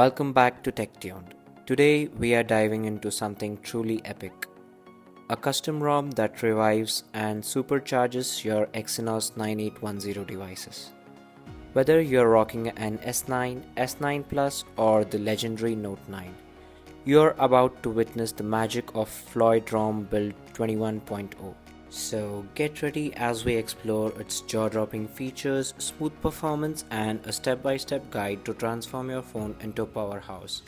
Welcome back to TechTuned. Today we are diving into something truly epic. A custom ROM that revives and supercharges your Exynos 9810 devices. Whether you're rocking an S9, S9 Plus or the legendary Note 9, you're about to witness the magic of FloydROM Build 21.0. So get ready as we explore its jaw-dropping features, smooth performance and a step-by-step guide to transform your phone into a powerhouse.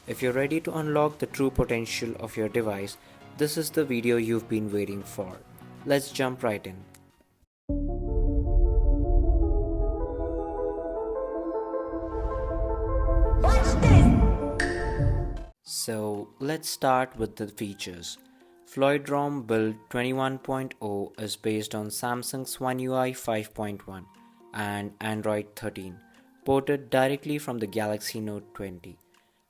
If you're ready to unlock the true potential of your device, this is the video you've been waiting for. Let's jump right in. So let's start with the features. FloydROM Build 21.0 is based on Samsung's OneUI 5.1 and Android 13, ported directly from the Galaxy Note 20.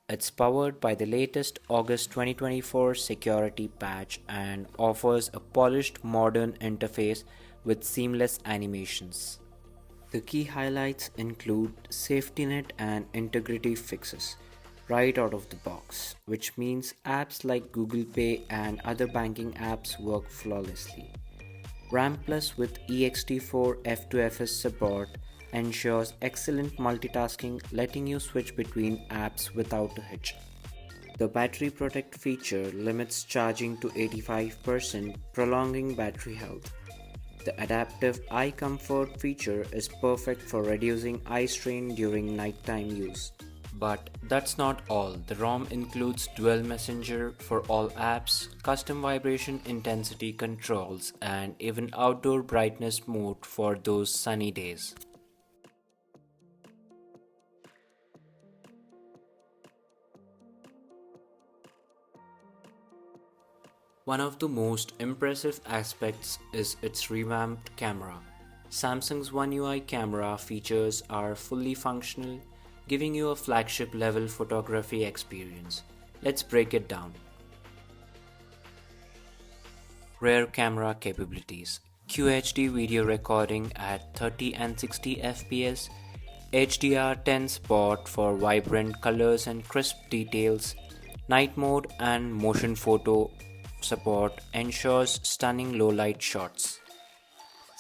It's powered by the latest August 2024 security patch and offers a polished modern interface with seamless animations. The key highlights include safety net and integrity fixes right out of the box, which means apps like Google Pay and other banking apps work flawlessly. RAM Plus with ext4 F2FS support ensures excellent multitasking, letting you switch between apps without a hitch. The Battery Protect feature limits charging to 85%, prolonging battery health. The Adaptive Eye Comfort feature is perfect for reducing eye strain during nighttime use. But that's not all. The ROM includes dual messenger for all apps, custom vibration intensity controls, and even outdoor brightness mode for those sunny days. One of the most impressive aspects is its revamped camera. Samsung's OneUI camera features are fully functional, giving you a flagship level photography experience. Let's break it down. Rear camera capabilities: QHD video recording at 30 and 60 fps, HDR10 spot for vibrant colors and crisp details, night mode and motion photo support ensures stunning low light shots.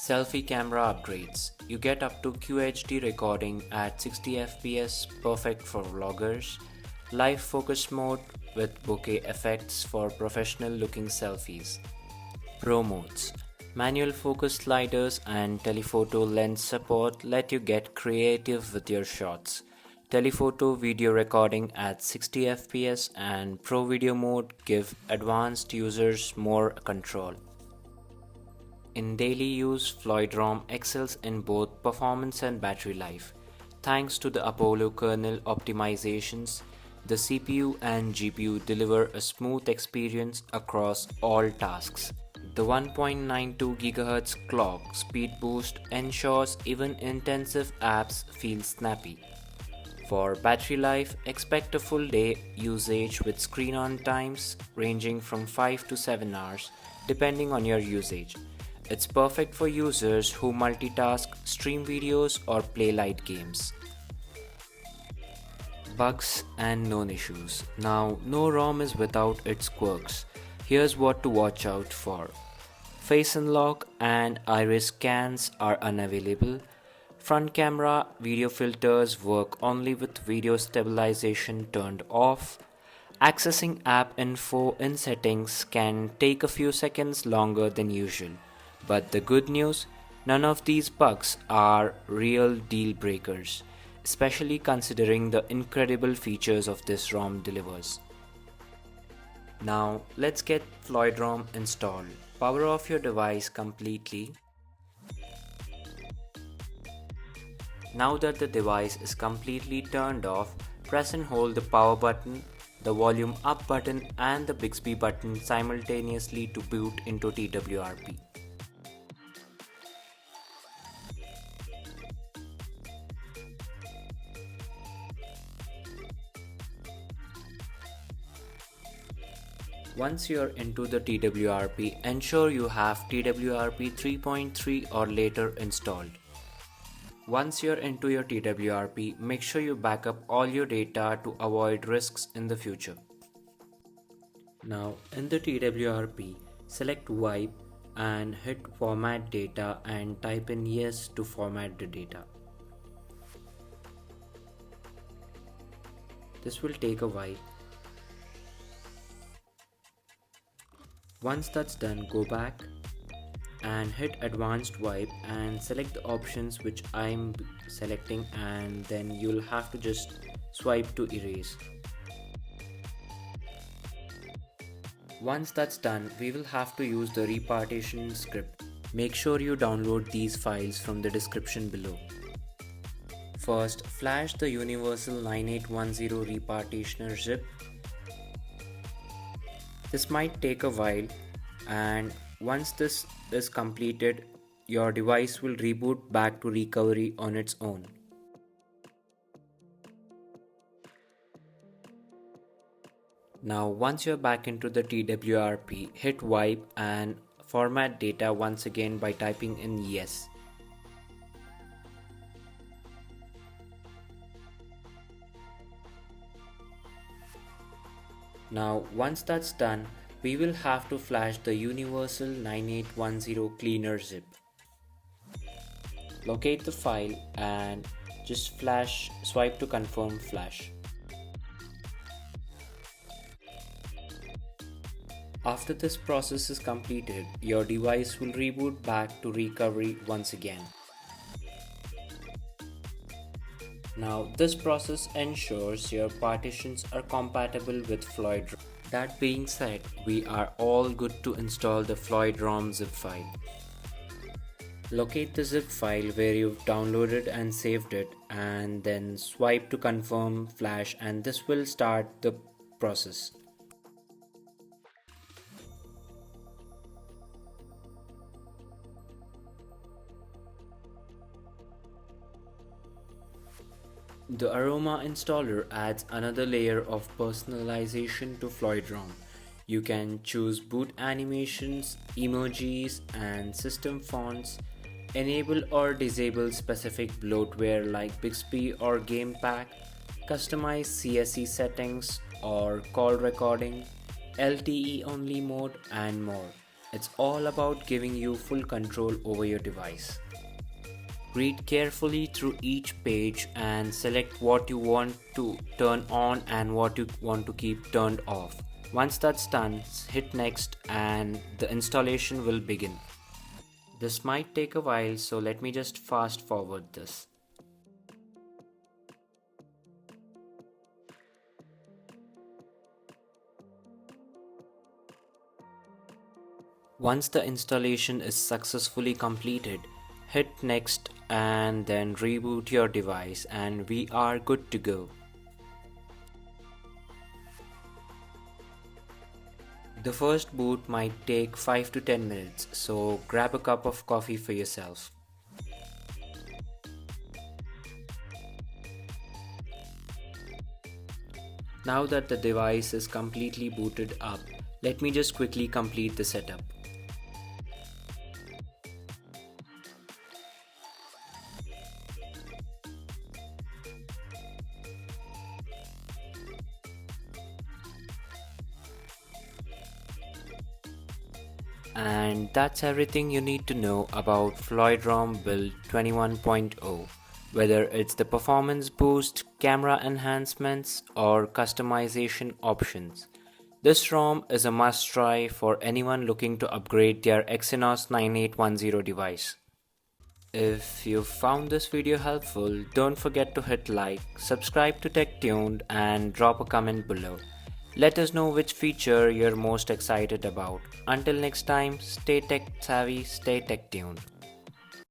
Selfie camera upgrades. You get up to QHD recording at 60 fps, perfect for vloggers, live focus mode with bokeh effects for professional looking selfies. Pro modes. Manual focus sliders and telephoto lens support let you get creative with your shots. Telephoto video recording at 60 fps and Pro Video mode give advanced users more control. In daily use, FloydROM excels in both performance and battery life. Thanks to the Apollo kernel optimizations, the CPU and GPU deliver a smooth experience across all tasks. The 1.92 GHz clock speed boost ensures even intensive apps feel snappy. For battery life, expect a full day usage with screen on times ranging from 5 to 7 hours depending on your usage. It's perfect for users who multitask, stream videos or play light games. Bugs and known issues. Now, no ROM is without its quirks. Here's what to watch out for. Face unlock and iris scans are unavailable. Front camera video filters work only with video stabilization turned off. Accessing app info in settings can take a few seconds longer than usual. But the good news, none of these bugs are real deal breakers, especially considering the incredible features of this ROM delivers. Now let's get FloydROM installed. Power off your device completely. Now that the device is completely turned off, press and hold the power button, the volume up button and the Bixby button simultaneously to boot into TWRP. Once you're into the TWRP, ensure you have TWRP 3.3 or later installed. Once you're into your TWRP, make sure you back up all your data to avoid risks in the future. Now in the TWRP, select wipe and hit format data and type in yes to format the data. This will take a while. Once that's done, go back and hit advanced wipe and select the options which I'm selecting, and then you'll have to just swipe to erase. Once that's done, we will have to use the repartition script. Make sure you download these files from the description below. First, flash the universal 9810 repartitioner zip. This might take a while, and once this is completed, your device will reboot back to recovery on its own. Now once you're back into the TWRP, hit wipe and format data once again by typing in yes. Now once that's done, we will have to flash the universal 9810 cleaner zip. Locate the file and just swipe to confirm flash. After this process is completed, your device will reboot back to recovery once again. Now this process ensures your partitions are compatible with FloydROM. That being said, we are all good to install the FloydROM zip file. Locate the zip file where you've downloaded and saved it, and then swipe to confirm flash, and this will start the process. The Aroma installer adds another layer of personalization to FloydROM. You can choose boot animations, emojis, and system fonts, enable or disable specific bloatware like Bixby or GamePack, customize CSE settings or call recording, LTE only mode, and more. It's all about giving you full control over your device. Read carefully through each page and select what you want to turn on and what you want to keep turned off. Once that's done, hit next and the installation will begin. This might take a while, so let me just fast forward this. Once the installation is successfully completed, hit next and then reboot your device, and we are good to go. The first boot might take 5 to 10 minutes, so grab a cup of coffee for yourself. Now that the device is completely booted up, let me just quickly complete the setup. And that's everything you need to know about FloydROM build 21.0. Whether it's the performance boost, camera enhancements, or customization options, this ROM is a must-try for anyone looking to upgrade their Exynos 9810 device. If you found this video helpful, don't forget to hit like, subscribe to TechTuned, and drop a comment below. Let us know which feature you're most excited about. Until next time, stay tech savvy, stay tech tuned.